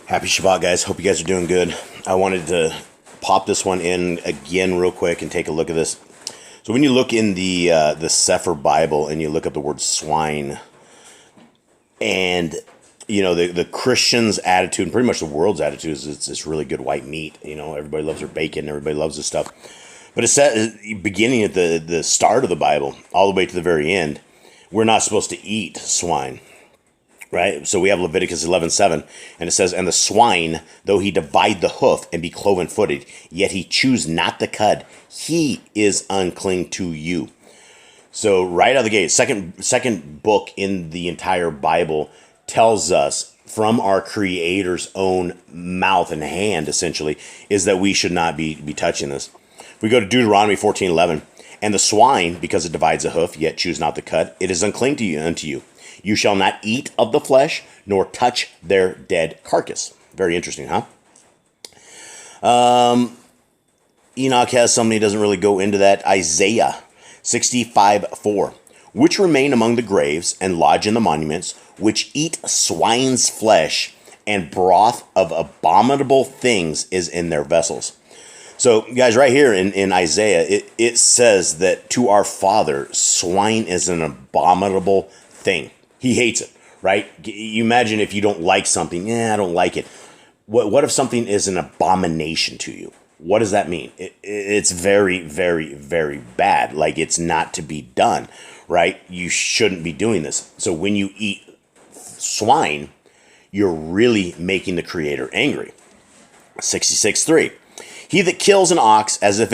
Happy Shabbat, guys. Hope you guys are doing good. I wanted to pop this one in again real quick and take a look at this. So when you look in the Sefer Bible and you look at the word swine, and you know the Christian's attitude and pretty much the world's attitude is it's really good white meat. You know, everybody loves their bacon, everybody loves this stuff. But it says beginning at the start of the Bible all the way to the very end, we're not supposed to eat swine. Right? So we have Leviticus 11:7, and it says, "And the swine, though he divide the hoof and be cloven-footed, yet he choose not the cud, he is unclean to you." So right out of the gate, second book in the entire Bible tells us from our Creator's own mouth and hand, essentially, is that we should not be touching this. If we go to Deuteronomy 14:11, "And the swine, because it divides the hoof, yet choose not the cud, it is unclean to you unto you. You shall not eat of the flesh, nor touch their dead carcass." Very interesting, huh? Enoch has somebody who doesn't really go into that. Isaiah 65:4. "Which remain among the graves and lodge in the monuments, which eat swine's flesh, and broth of abominable things is in their vessels." So, guys, right here in Isaiah, it says that to our Father, swine is an abominable thing. He hates it, right? You imagine if you don't like something. I don't like it. What if something is an abomination to you? What does that mean? It's very, very, very bad. Like, it's not to be done, right? You shouldn't be doing this. So when you eat swine, you're really making the Creator angry. 66:3. "He that kills an ox as if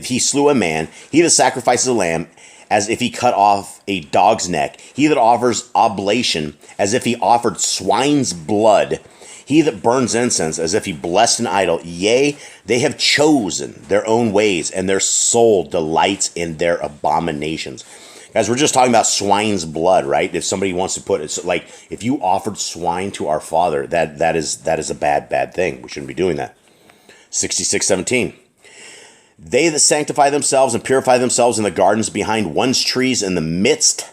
he slew a man, he that sacrifices a lamb as if he cut off a dog's neck, he that offers oblation as if he offered swine's blood, he that burns incense as if he blessed an idol, yea, they have chosen their own ways, and their soul delights in their abominations." Guys, we're just talking about swine's blood, right? If somebody wants to put it, like if you offered swine to our Father, that is a bad thing. We shouldn't be doing that. 66:17. "They that sanctify themselves and purify themselves in the gardens behind one's trees in the midst,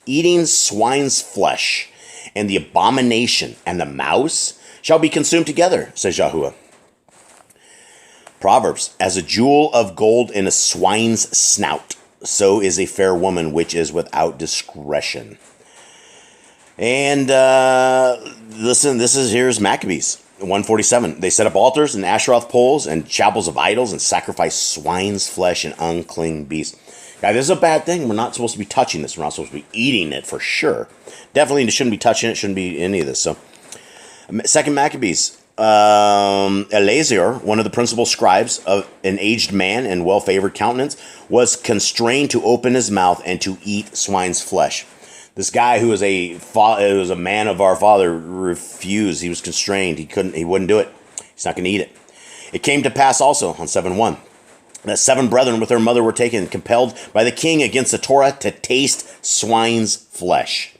eating swine's flesh, and the abomination and the mouse shall be consumed together, says Yahuwah." Proverbs, "As a jewel of gold in a swine's snout, so is a fair woman which is without discretion." And listen, here's Maccabees 147. "They set up altars and Asheroth poles and chapels of idols and sacrifice swine's flesh and unclean beasts." Guys, this is a bad thing. We're not supposed to be touching this. We're not supposed to be eating it for sure. Definitely shouldn't be touching it. Shouldn't be any of this. So, Second Maccabees, Eleazar, one of the principal scribes, of an aged man and well-favored countenance, was constrained to open his mouth and to eat swine's flesh. This guy who was a man of our father refused. He was constrained. He wouldn't do it. He's not going to eat it. "It came to pass also on 7:1 that 7 brethren with their mother were taken, compelled by the king against the Torah to taste swine's flesh,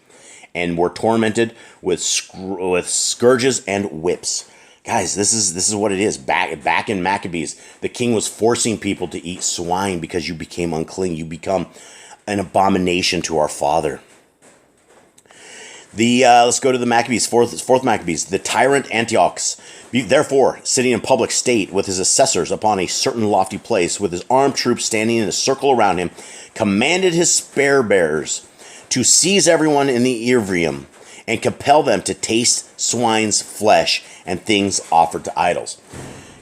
and were tormented with scourges and whips." Guys, this is what it is. Back in Maccabees, the king was forcing people to eat swine because you became unclean. You become an abomination to our Father. Let's go to the Maccabees, fourth Maccabees. "The tyrant Antiochus, therefore, sitting in public state with his assessors upon a certain lofty place, with his armed troops standing in a circle around him, commanded his spear bearers to seize everyone in the Ivrium and compel them to taste swine's flesh and things offered to idols."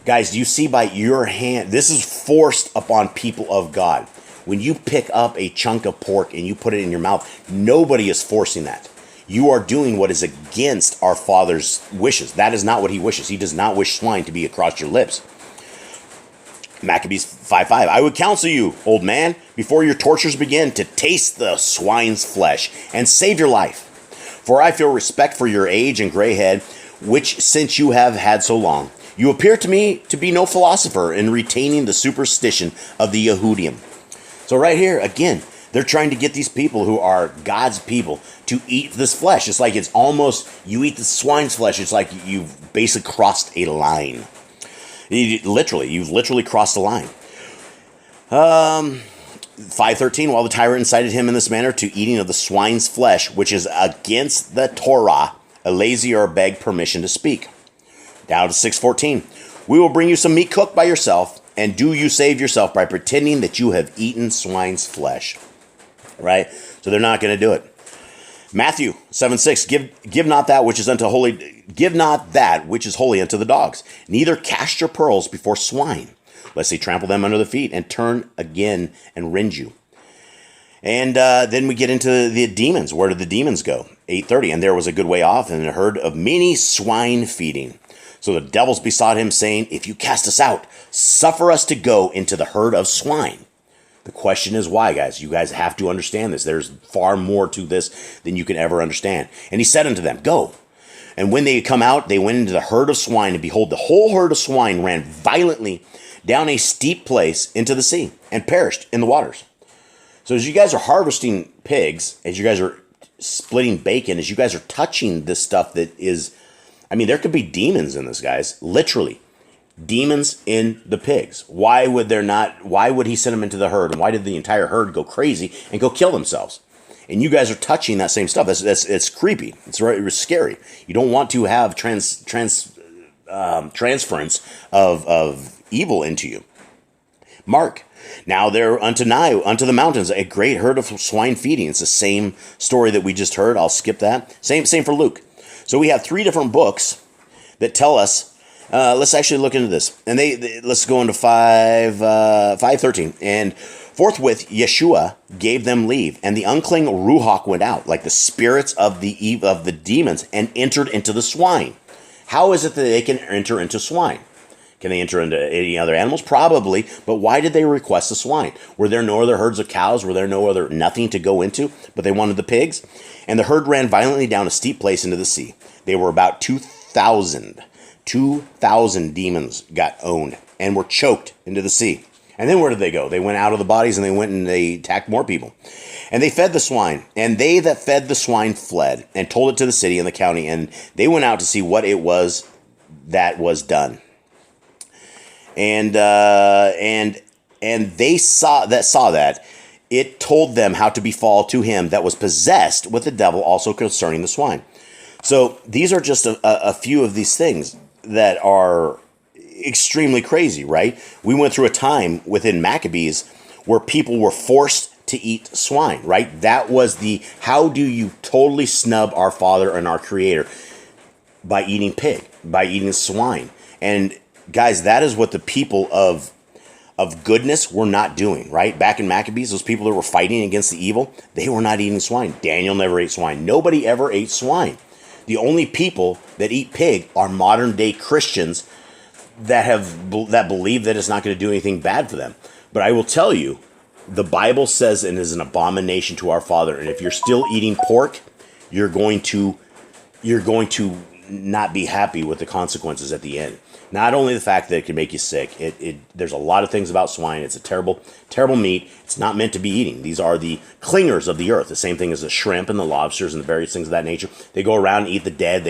Guys, do you see by your hand? This is forced upon people of God. When you pick up a chunk of pork and you put it in your mouth, nobody is forcing that. You are doing what is against our Father's wishes. That is not what he wishes. He does not wish swine to be across your lips. Maccabees 5:5. "I would counsel you, old man, before your tortures begin, to taste the swine's flesh and save your life. For I feel respect for your age and gray head, which since you have had so long, you appear to me to be no philosopher in retaining the superstition of the Yehudim." So right here, again, they're trying to get these people who are God's people to eat this flesh. It's like it's almost, you eat the swine's flesh, it's like you've basically crossed a line. You've literally crossed a line. 5:13, "While the tyrant incited him in this manner to eating of the swine's flesh, which is against the Torah, Eleazar begged permission to speak." Down to 6:14. We will bring you some meat cooked by yourself, and do you save yourself by pretending that you have eaten swine's flesh. Right? So they're not going to do it. Matthew 7:6. Give not that which is holy unto the dogs, neither cast your pearls before swine, lest they trample them under the feet and turn again and rend you. And then we get into the demons. Where did the demons go? 8:30. And there was a good way off, and a herd of many swine feeding. So the devils besought him, saying, if you cast us out, suffer us to go into the herd of swine. The question is why, guys? You guys have to understand this. There's far more to this than you can ever understand. And he said unto them, go. And when they had come out, they went into the herd of swine, and behold, the whole herd of swine ran violently down a steep place into the sea, and perished in the waters. So as you guys are harvesting pigs, as you guys are splitting bacon, as you guys are touching this stuff that is, I mean, there could be demons in this, guys. Literally. Demons in the pigs. Why would he send them into the herd? And why did the entire herd go crazy and go kill themselves? And you guys are touching that same stuff. It's creepy. It's scary. You don't want to have transference of evil into you. Mark. Now there unto the mountains a great herd of swine feeding. It's the same story that we just heard. I'll skip that. Same for Luke. So we have 3 different books that tell us. Let's actually look into this. And let's go into 5:13. And forthwith Yeshua gave them leave, and the unclean ruach went out, like the spirits of the demons, and entered into the swine. How is it that they can enter into swine? Can they enter into any other animals? Probably. But why did they request the swine? Were there no other herds of cows? Were there nothing to go into? But they wanted the pigs. And the herd ran violently down a steep place into the sea. They were about 2,000. 2,000 demons got owned and were choked into the sea. And then where did they go? They went out of the bodies, and they went and they attacked more people. And they fed the swine. And they that fed the swine fled and told it to the city and the county. And they went out to see what it was that was done. And they saw that it told them how to befall to him that was possessed with the devil, also concerning the swine. So these are just a few of these things that are extremely crazy, right? We went through a time within Maccabees where people were forced to eat swine, right? That was how do you totally snub our Father and our Creator? By eating pig, by eating swine. And guys, that is what the people of goodness were not doing, right? Back in Maccabees, those people that were fighting against the evil, they were not eating swine. Daniel never ate swine. Nobody ever ate swine. The only people that eat pig are modern day Christians that believe that it's not going to do anything bad for them. But I will tell you, the Bible says it is an abomination to our Father. And if you're still eating pork, you're going to not be happy with the consequences at the end. Not only the fact that it can make you sick, there's a lot of things about swine. It's a terrible, terrible meat. It's not meant to be eating. These are the clingers of the earth. The same thing as the shrimp and the lobsters and the various things of that nature. They go around and eat the dead.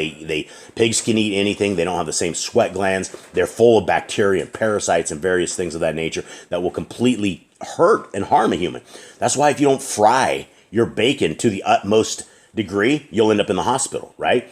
Pigs can eat anything. They don't have the same sweat glands. They're full of bacteria and parasites and various things of that nature that will completely hurt and harm a human. That's why if you don't fry your bacon to the utmost degree, you'll end up in the hospital, right?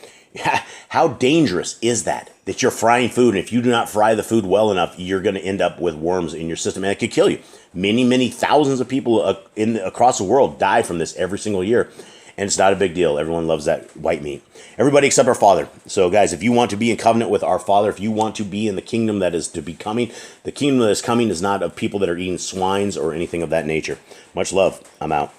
How dangerous is that you're frying food, and if you do not fry the food well enough, you're going to end up with worms in your system, and it could kill you. Many, many thousands of people across the world die from this every single year, and it's not a big deal. Everyone loves that white meat. Everybody except our Father. So, guys, if you want to be in covenant with our Father, if you want to be in the kingdom that is to be coming, the kingdom that is coming is not of people that are eating swines or anything of that nature. Much love. I'm out.